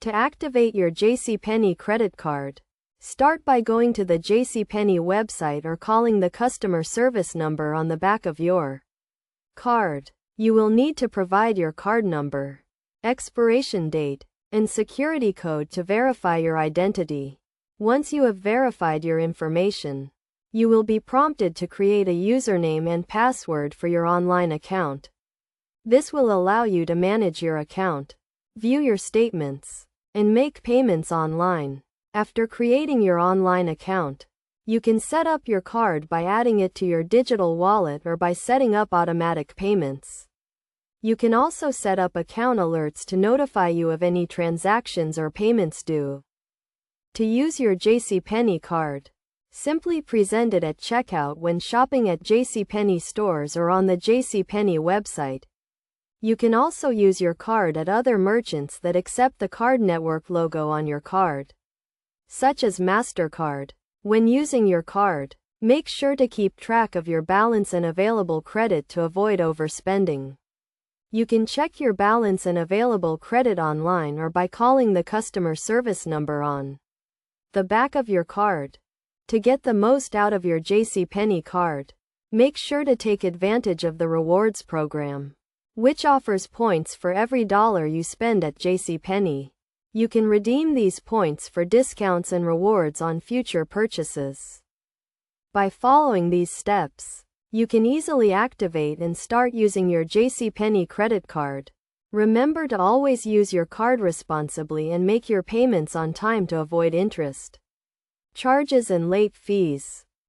To activate your Jcpenney credit card, start by going to the Jcpenney website or calling the customer service number on the back of your card. You will need to provide your card number, expiration date, and security code to verify your identity. Once you have verified your information, you will be prompted to create a username and password for your online account. This will allow you to manage your account, view your statements, and make payments online. After creating your online account, you can set up your card by adding it to your digital wallet or by setting up automatic payments. You can also set up account alerts to notify you of any transactions or payments due. To use your Jcpenney card, simply present it at checkout when shopping at Jcpenney stores or on the Jcpenney website. You can also use your card at other merchants that accept the card network logo on your card, such as MasterCard. When using your card, make sure to keep track of your balance and available credit to avoid overspending. You can check your balance and available credit online or by calling the customer service number on the back of your card. To get the most out of your Jcpenney card, make sure to take advantage of the rewards program, which offers points for every dollar you spend at Jcpenney. You can redeem these points for discounts and rewards on future purchases. By following these steps, you can easily activate and start using your Jcpenney credit card. Remember to always use your card responsibly and make your payments on time to avoid interest, charges, and late fees.